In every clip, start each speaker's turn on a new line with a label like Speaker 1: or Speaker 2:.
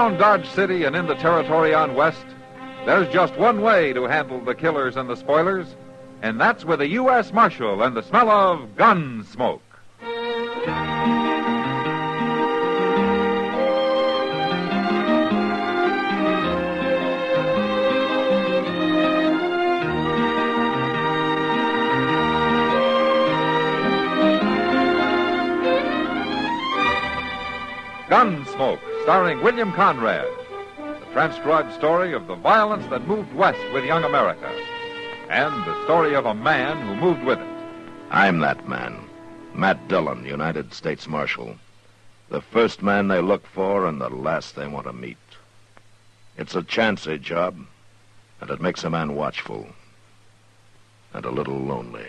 Speaker 1: Around Dodge City and in the territory on West, there's just one way to handle the killers and the spoilers, and that's with a U.S. Marshal and the smell of Gunsmoke. Gunsmoke, starring William Conrad. The transcribed story of the violence that moved west with young America. And the story of a man who moved with it.
Speaker 2: I'm that man. Matt Dillon, United States Marshal. The first man they look for and the last they want to meet. It's a chancy job, and it makes a man watchful. And a little lonely.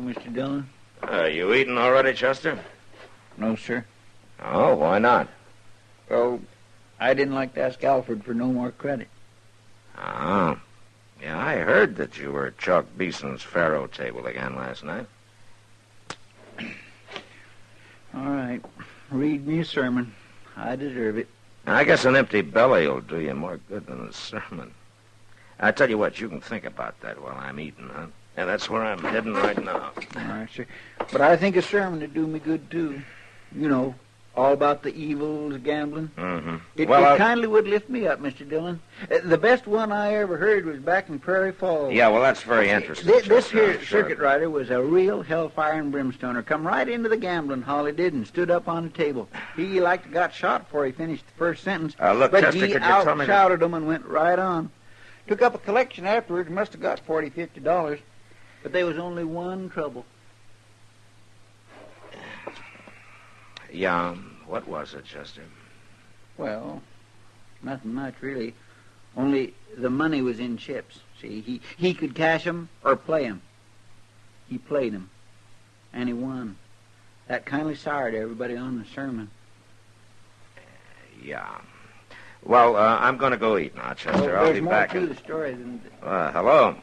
Speaker 3: Mr. Dillon?
Speaker 2: Are you eating already, Chester?
Speaker 3: No, sir.
Speaker 2: Oh, why not?
Speaker 3: Well, I didn't like to ask Alfred for no more credit.
Speaker 2: Oh. Yeah, I heard that you were at Chalk Beeson's faro table again last night.
Speaker 3: All right. Read me a sermon. I deserve it.
Speaker 2: I guess an empty belly will do you more good than a sermon. I tell you what, you can think about that while I'm eating, huh? Yeah, that's where I'm heading right now.
Speaker 3: All right, sir. But I think a sermon would do me good, too. You know, all about the evils of gambling.
Speaker 2: Mm-hmm.
Speaker 3: It kindly would lift me up, Mr. Dillon. The best one I ever heard was back in Prairie Falls.
Speaker 2: Yeah, well, that's very interesting.
Speaker 3: This here circuit rider was a real hellfire and brimstoner. Come right into the gambling hall, he did, and stood up on the table. He like got shot before he finished the first sentence.
Speaker 2: Look,
Speaker 3: but
Speaker 2: Chester,
Speaker 3: he
Speaker 2: could you tell me...
Speaker 3: out-shouted him and went right on. Took up a collection afterwards, must have got $40, $50. But there was only one trouble.
Speaker 2: Yeah, what was it, Chester?
Speaker 3: Well, nothing much, really. Only the money was in chips. See, he could cash 'em or play 'em. He played 'em, and he won. That kindly soured everybody on the sermon.
Speaker 2: Yeah. Well, I'm going to go eat now, Chester. I'll be back.
Speaker 3: There's more to the story than...
Speaker 2: Hello.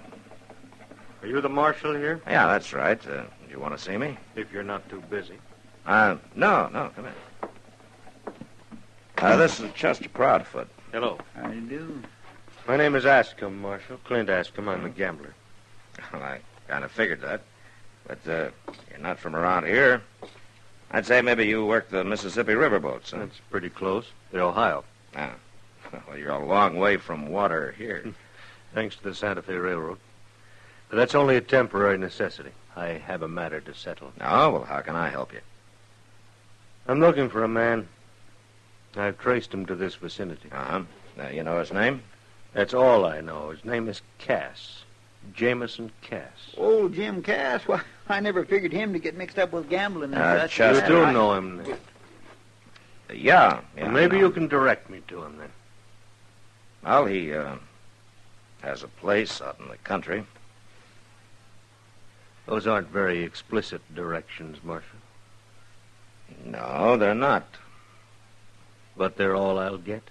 Speaker 4: Are you the marshal here?
Speaker 2: Yeah, that's right. Do you want to see me?
Speaker 4: If you're not too busy.
Speaker 2: No, come in. This is Chester Proudfoot.
Speaker 4: Hello.
Speaker 3: How do you do?
Speaker 4: My name is Ascom, Marshal. Clint Ascom. I'm a gambler.
Speaker 2: Well, I kind of figured that. But you're not from around here. I'd say maybe you work the Mississippi riverboats, huh?
Speaker 4: That's pretty close. The Ohio.
Speaker 2: Ah. Well, you're a long way from water here.
Speaker 4: Thanks to the Santa Fe Railroad. But that's only a temporary necessity. I have a matter to settle.
Speaker 2: Oh, well, how can I help you?
Speaker 4: I'm looking for a man. I've traced him to this vicinity.
Speaker 2: Uh-huh. You know his name?
Speaker 4: That's all I know. His name is Cass. Jameson Cass.
Speaker 3: Old Jim Cass? Well, I never figured him to get mixed up with gambling and such.
Speaker 4: You do know him, then?
Speaker 2: Yeah.
Speaker 4: Well, maybe you can direct me to him, then.
Speaker 2: Well, he has a place out in the country.
Speaker 4: Those aren't very explicit directions, Marshal.
Speaker 2: No, they're not.
Speaker 4: But they're all I'll get?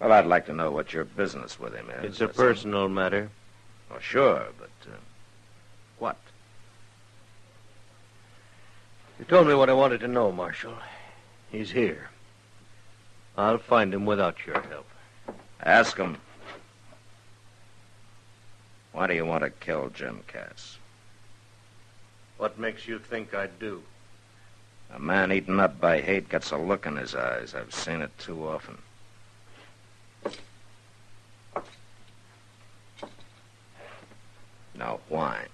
Speaker 2: Well, I'd like to know what your business with him is.
Speaker 4: It's a personal matter.
Speaker 2: Oh, sure, but what?
Speaker 4: You told me what I wanted to know, Marshal. He's here. I'll find him without your help.
Speaker 2: Ask him. Why do you want to kill Jim Cass?
Speaker 4: What makes you think I'd do?
Speaker 2: A man eaten up by hate gets a look in his eyes. I've seen it too often. Now, why?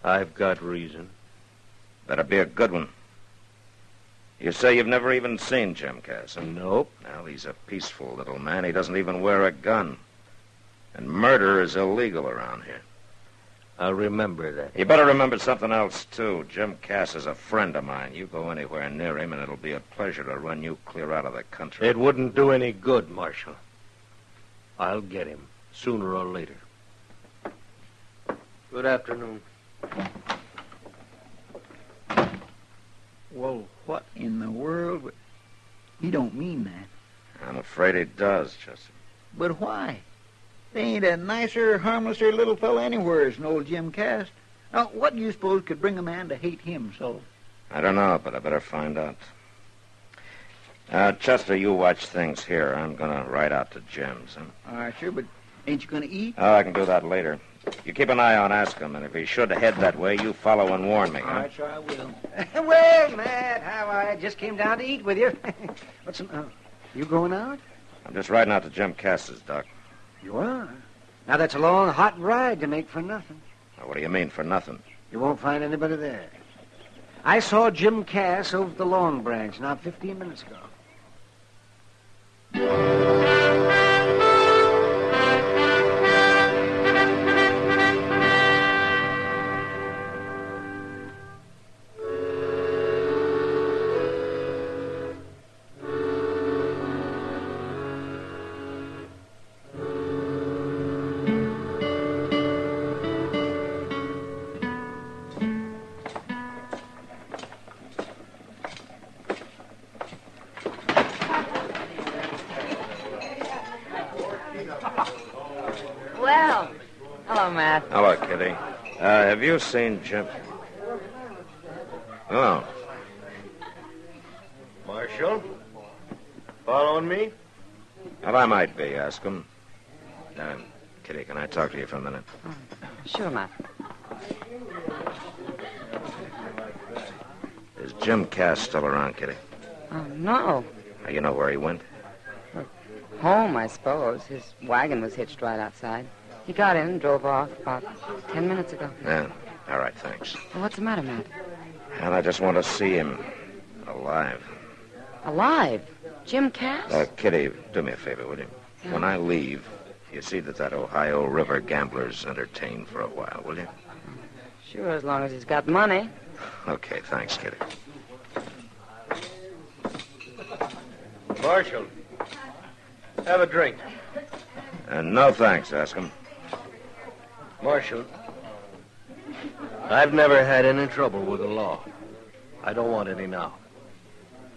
Speaker 4: I've got reason.
Speaker 2: Better be a good one. You say you've never even seen Jim Cass?
Speaker 4: Nope.
Speaker 2: Well, he's a peaceful little man. He doesn't even wear a gun. And murder is illegal around here.
Speaker 4: I'll remember that.
Speaker 2: You better remember something else, too. Jim Cass is a friend of mine. You go anywhere near him, and it'll be a pleasure to run you clear out of the country.
Speaker 4: It wouldn't do any good, Marshal. I'll get him, sooner or later. Good afternoon.
Speaker 3: Well, what in the world? He don't mean that.
Speaker 2: I'm afraid he does, Chester.
Speaker 3: But why? There ain't a nicer, harmlesser little fella anywhere than old Jim Cass. Now, what do you suppose could bring a man to hate him so?
Speaker 2: I don't know, but I better find out. Chester, you watch things here. I'm going to ride out to Jim's. Huh?
Speaker 3: All right, sure, but ain't you going to eat?
Speaker 2: Oh, I can do that later. You keep an eye on Ascom, and if he should head that way, you follow and warn me,
Speaker 3: All
Speaker 2: huh?
Speaker 3: right, sure I will.
Speaker 5: Well, Matt, how I just came down to eat with you. What's you going out?
Speaker 2: I'm just riding out to Jim Cass's, Doc.
Speaker 5: You are. Now, that's a long, hot ride to make for nothing.
Speaker 2: Now, what do you mean, for nothing?
Speaker 5: You won't find anybody there. I saw Jim Cass over at the Long Branch not 15 minutes ago.
Speaker 6: Well, hello, Matt.
Speaker 2: Hello, Kitty. Have you seen Jim? Oh.
Speaker 4: Marshal? Following me?
Speaker 2: Well, I might be, Ascom. Kitty, can I talk to you for a minute?
Speaker 6: Sure, Matt.
Speaker 2: Is Jim Cass still around, Kitty?
Speaker 6: Oh, no.
Speaker 2: You know where he went?
Speaker 6: Home, I suppose. His wagon was hitched right outside. He got in and drove off about 10 minutes ago.
Speaker 2: Yeah. All right, thanks.
Speaker 6: Well, what's the matter, Matt?
Speaker 2: And I just want to see him alive.
Speaker 6: Alive? Jim Cass?
Speaker 2: Kitty, do me a favor, will you?
Speaker 6: Yeah.
Speaker 2: When I leave, you see that Ohio River gambler's entertained for a while, will you?
Speaker 6: Sure, as long as he's got money.
Speaker 2: Okay, thanks, Kitty.
Speaker 4: Marshal, have a drink.
Speaker 2: No thanks, Ascom.
Speaker 4: Marshal, I've never had any trouble with the law. I don't want any now.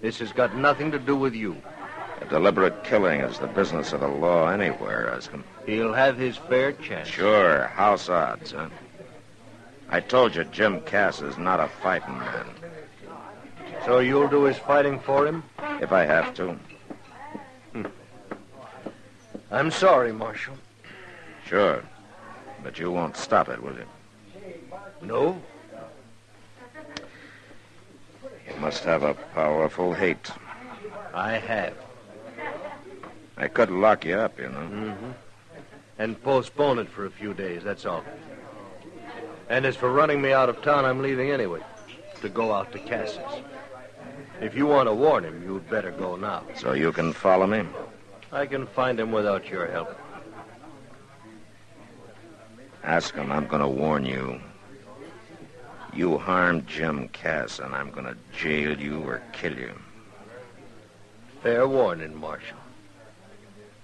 Speaker 4: This has got nothing to do with you.
Speaker 2: A deliberate killing is the business of the law anywhere, Ascom.
Speaker 4: He'll have his fair chance.
Speaker 2: Sure, house odds, huh? I told you Jim Cass is not a fighting man.
Speaker 4: So you'll do his fighting for him?
Speaker 2: If I have to.
Speaker 4: I'm sorry, Marshal.
Speaker 2: Sure. But you won't stop it, will you?
Speaker 4: No?
Speaker 2: You must have a powerful hate.
Speaker 4: I have.
Speaker 2: I could lock you up, you know.
Speaker 4: Mm-hmm. And postpone it for a few days, that's all. And as for running me out of town, I'm leaving anyway, to go out to Cass's. If you want to warn him, you'd better go now.
Speaker 2: So you can follow me?
Speaker 4: I can find him without your help.
Speaker 2: Ask him, I'm going to warn you. You harmed Jim Cass, and I'm going to jail you or kill you.
Speaker 4: Fair warning, Marshal.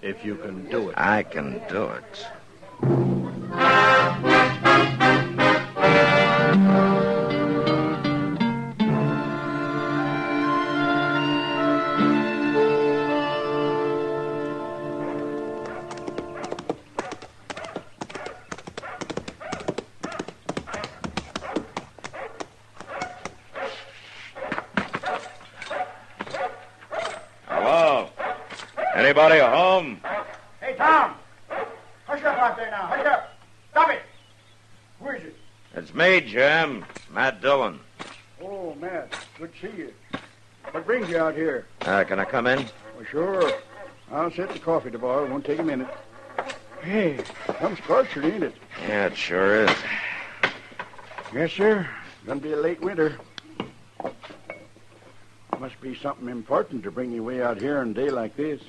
Speaker 4: If you can do it.
Speaker 2: I can do it. Anybody home?
Speaker 7: Hey, Tom! Hush up out there now. Hush up. Stop it. Who is it?
Speaker 2: It's me, Jim. Matt Dillon.
Speaker 7: Oh, Matt. Good to see you. What brings you out here?
Speaker 2: Can I come in?
Speaker 7: Well, sure. I'll set the coffee to boil. It won't take a minute. Hey, I'm scorching, ain't it?
Speaker 2: Yeah, it sure is.
Speaker 7: Yes, sir. Gonna be a late winter. Must be something important to bring you way out here on a day like this.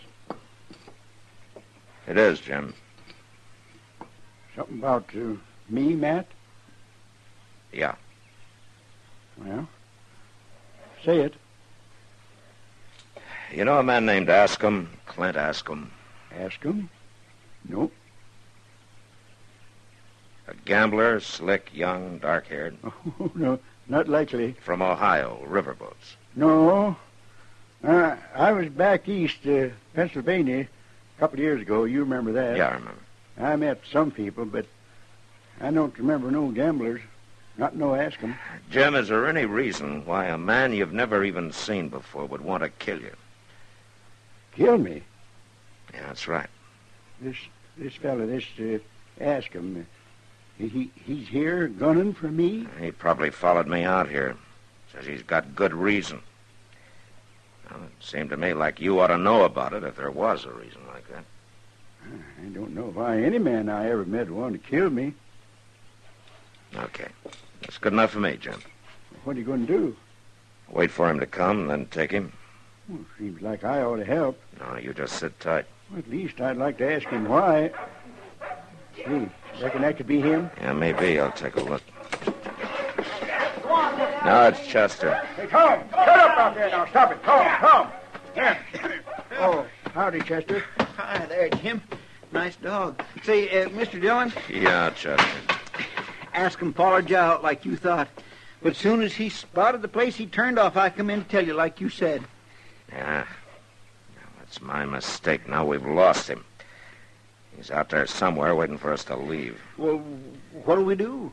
Speaker 2: It is, Jim.
Speaker 7: Something about me, Matt?
Speaker 2: Yeah.
Speaker 7: Well, say it.
Speaker 2: You know a man named Ascom? Clint Ascom?
Speaker 7: Ask him. Nope.
Speaker 2: A gambler, slick, young, dark-haired.
Speaker 7: Oh, no, not likely.
Speaker 2: From Ohio, riverboats.
Speaker 7: No. I was back east, Pennsylvania, a couple of years ago. You remember that?
Speaker 2: Yeah, I remember.
Speaker 7: I met some people, but I don't remember no gamblers. Not no ask 'em.
Speaker 2: Jim, is there any reason why a man you've never even seen before would want to kill you?
Speaker 7: Kill me.
Speaker 2: Yeah, that's right.
Speaker 7: This fella, ask him. He's here gunning for me?
Speaker 2: He probably followed me out here. Says he's got good reason. Well, it seemed to me like you ought to know about it if there was a reason like that.
Speaker 7: I don't know why any man I ever met would want to kill me.
Speaker 2: Okay. That's good enough for me, Jim.
Speaker 7: What are you going to do?
Speaker 2: Wait for him to come, and then take him.
Speaker 7: Well, seems like I ought to help.
Speaker 2: No, you just sit tight.
Speaker 7: Well, at least I'd like to ask him why. Gee, reckon that could be him?
Speaker 2: Yeah, maybe. I'll take a look. No, it's Chester.
Speaker 7: Hey, Tom, shut up out there now. Stop it. Tom. Yeah. Oh, howdy, Chester.
Speaker 3: Hi there, Jim. Nice dog. Say, Mr. Dillon,
Speaker 2: Yeah, Chester.
Speaker 3: ask him followed you out like you thought. But as soon as he spotted the place he turned off, I come in to tell you like you said.
Speaker 2: Yeah. That's my mistake. Now we've lost him. He's out there somewhere waiting for us to leave.
Speaker 3: Well, what'll we do?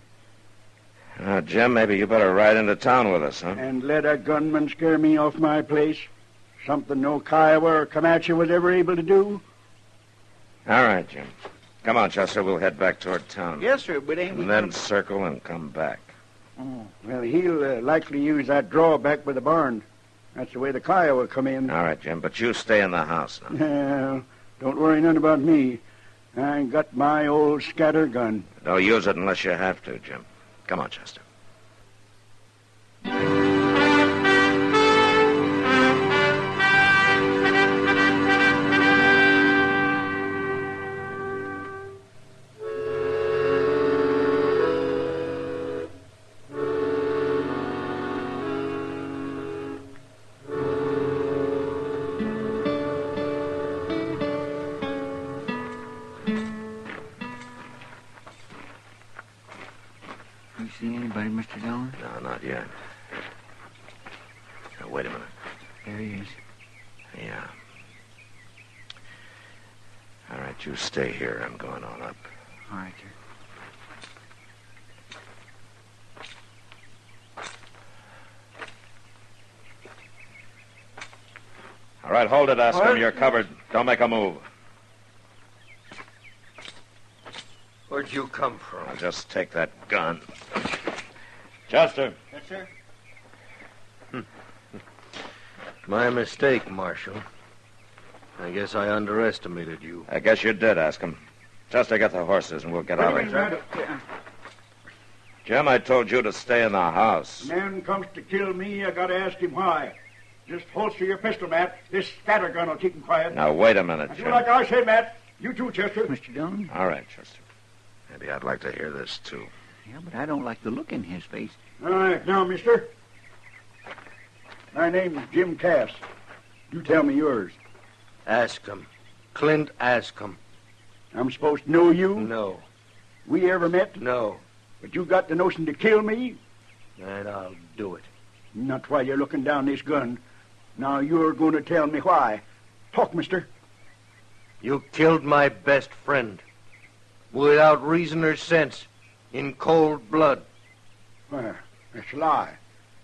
Speaker 2: Jim, maybe you better ride into town with us, huh?
Speaker 7: And let a gunman scare me off my place? Something no Kiowa or Comanche was ever able to do?
Speaker 2: All right, Jim. Come on, Chester. We'll head back toward town.
Speaker 3: Yes, sir, but ain't we...
Speaker 2: And then circle and come back.
Speaker 7: Oh, well, he'll likely use that drawback by the barn. That's the way the Kiowa come in.
Speaker 2: All right, Jim, but you stay in the house now.
Speaker 7: Well, don't worry none about me. I got my old scatter gun.
Speaker 2: Don't use it unless you have to, Jim. Come on, Chester.
Speaker 3: You see anybody, Mr. Dillon?
Speaker 2: No, not yet. Now, wait a minute.
Speaker 3: There he is.
Speaker 2: Yeah. All right, you stay here. I'm going on up.
Speaker 3: All right, sir.
Speaker 2: All right, hold it, Ascom.
Speaker 3: What?
Speaker 2: You're covered. Don't make a move.
Speaker 4: Where'd you come from?
Speaker 2: I'll just take that gun. Chester.
Speaker 3: Yes, sir.
Speaker 4: My mistake, Marshal. I guess I underestimated you.
Speaker 2: I guess you did, Ascom. Chester, get the horses and we'll get out of here. Jim, I told you to stay in the house.
Speaker 7: Man comes to kill me, I gotta ask him why. Just holster your pistol, Matt. This scatter gun will keep him quiet.
Speaker 2: Now, wait a minute,
Speaker 7: Do
Speaker 2: Jim.
Speaker 7: like I say, Matt. You too, Chester.
Speaker 3: Mr. Dillon?
Speaker 2: All right, Chester. Maybe I'd like to hear this, too.
Speaker 3: Yeah, but I don't like the look in his face.
Speaker 7: All right, now, mister. My name's Jim Cass. You tell me yours.
Speaker 4: Ascom. Clint Ascom.
Speaker 7: I'm supposed to know you?
Speaker 4: No.
Speaker 7: We ever met?
Speaker 4: No.
Speaker 7: But you got the notion to kill me?
Speaker 4: And I'll do it.
Speaker 7: Not while you're looking down this gun. Now you're going to tell me why. Talk, mister.
Speaker 4: You killed my best friend. Without reason or sense. In cold blood.
Speaker 7: Well, that's a lie.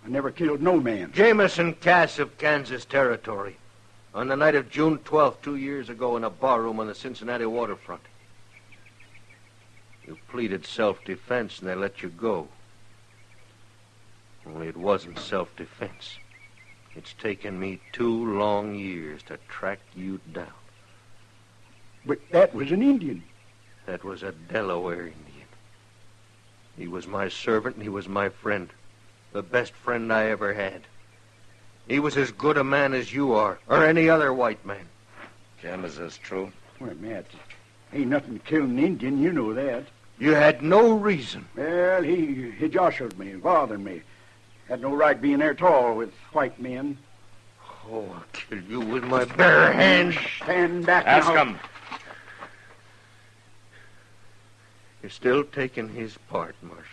Speaker 7: I never killed no man.
Speaker 4: Jameson Cass of Kansas Territory. On the night of June 12th, 2 years ago, in a barroom on the Cincinnati waterfront. You pleaded self-defense, and they let you go. Only it wasn't self-defense. It's taken me 2 long years to track you down.
Speaker 7: But that was an Indian.
Speaker 4: That was a Delaware Indian. He was my servant, and he was my friend. The best friend I ever had. He was as good a man as you are, or any other white man.
Speaker 2: Jim, is this true?
Speaker 7: Well, Matt, ain't nothing to kill an Indian, you know that.
Speaker 4: You had no reason.
Speaker 7: Well, he jostled me and bothered me. Had no right being there at all with white men.
Speaker 4: Oh, I'll kill you with my bare hands.
Speaker 7: Stand back
Speaker 2: Ask
Speaker 7: now.
Speaker 2: him.
Speaker 4: You're still taking his part, Marshal.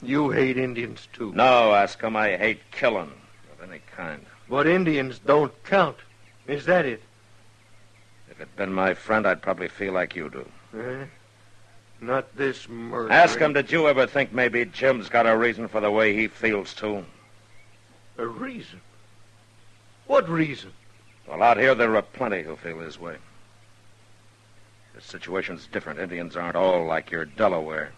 Speaker 4: You hate Indians, too.
Speaker 2: No, ask him. I hate killing of any kind.
Speaker 4: But Indians don't count. Is that it?
Speaker 2: If it'd been my friend, I'd probably feel like you do.
Speaker 4: Eh? Not this murder.
Speaker 2: Ask him, did you ever think maybe Jim's got a reason for the way he feels, too?
Speaker 4: A reason? What reason?
Speaker 2: Well, out here there are plenty who feel his way. The situation's different. Indians aren't all like your Delaware.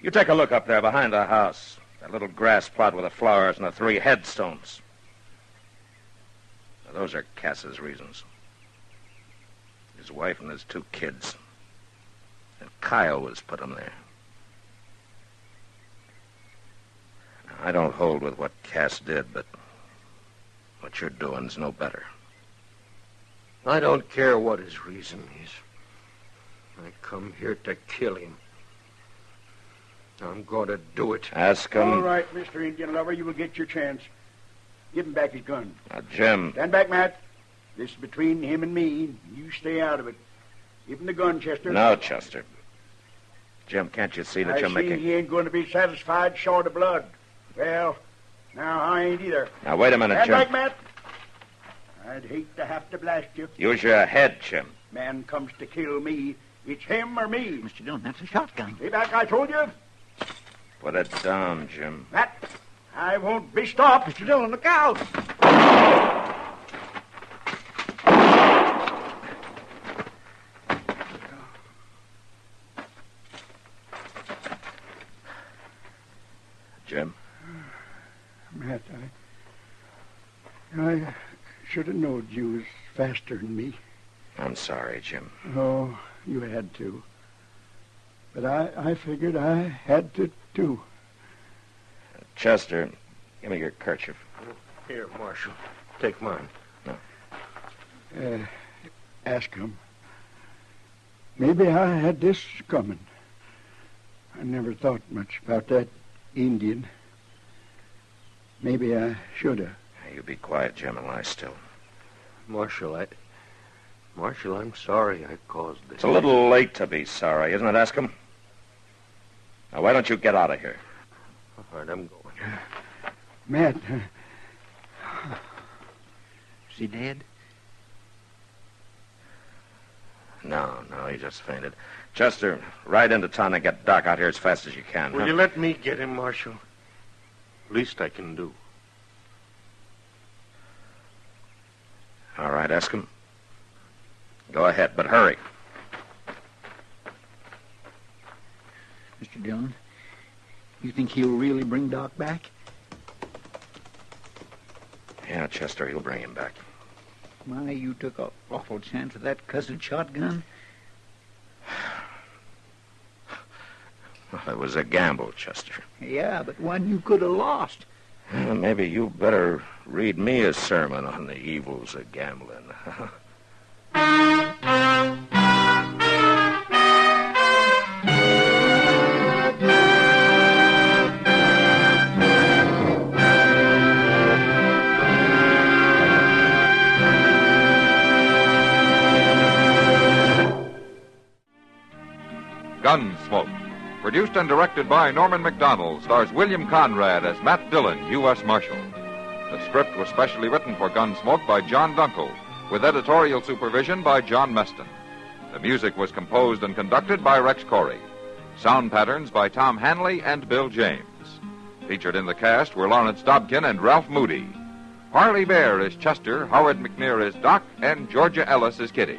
Speaker 2: You take a look up there behind the house. That little grass plot with the flowers and the 3 headstones. Now, those are Cass's reasons. His wife and his 2 kids. And Kyle was put him there. Now, I don't hold with what Cass did, but what you're doing's no better.
Speaker 4: I don't care what his reason is. I come here to kill him. I'm going to do it.
Speaker 2: Ask him.
Speaker 7: All right, Mr. Indian lover, you will get your chance. Give him back his gun.
Speaker 2: Now, Jim.
Speaker 7: Stand back, Matt. This is between him and me. You stay out of it. Give him the gun, Chester.
Speaker 2: No, Chester. Jim, can't you see that you're
Speaker 7: I see
Speaker 2: making...
Speaker 7: he ain't going to be satisfied short of blood. Well, now I ain't either.
Speaker 2: Now, wait a minute,
Speaker 7: Stand
Speaker 2: Jim.
Speaker 7: back, Matt. I'd hate to have to blast you.
Speaker 2: Use your head, Jim.
Speaker 7: Man comes to kill me. It's him or me.
Speaker 3: Mr. Dillon, that's a shotgun.
Speaker 7: Stay back, I told you.
Speaker 2: Put it down, Jim.
Speaker 7: Matt, I won't be stopped.
Speaker 3: Mr. Dillon, look out!
Speaker 2: Jim?
Speaker 7: Matt, I should have known you was faster than me.
Speaker 2: I'm sorry, Jim.
Speaker 7: Oh, you had to. But I figured I had to, too.
Speaker 2: Chester, give me your kerchief.
Speaker 4: Here, Marshal. Take mine.
Speaker 7: Ask him. Maybe I had this coming. I never thought much about that Indian. Maybe I should have.
Speaker 2: You be quiet, Jim, and lie still.
Speaker 4: Marshal, I'm sorry I caused this.
Speaker 2: It's a little late to be sorry, isn't it, ask him? Now, why don't you get out of here?
Speaker 4: All right, I'm going.
Speaker 7: Matt,
Speaker 3: Is he dead?
Speaker 2: No, he just fainted. Chester, ride into town and get Doc out here as fast as you can.
Speaker 4: Will you let me get him, Marshal? Least I can do.
Speaker 2: All right, ask him. Go ahead, but hurry.
Speaker 3: Mr. Dillon, you think he'll really bring Doc back?
Speaker 2: Yeah, Chester, he'll bring him back.
Speaker 3: My, you took an awful chance with that cussed shotgun.
Speaker 2: Well, it was a gamble, Chester.
Speaker 3: Yeah, but one you could have lost.
Speaker 2: Well, maybe you better read me a sermon on the evils of gambling.
Speaker 1: Gunsmoke. Produced and directed by Norman McDonald, stars William Conrad as Matt Dillon, U.S. Marshal. The script was specially written for Gunsmoke by John Dunkel, with editorial supervision by John Meston. The music was composed and conducted by Rex Corey. Sound patterns by Tom Hanley and Bill James. Featured in the cast were Lawrence Dobkin and Ralph Moody. Harley Bear is Chester, Howard McNear is Doc, and Georgia Ellis is Kitty.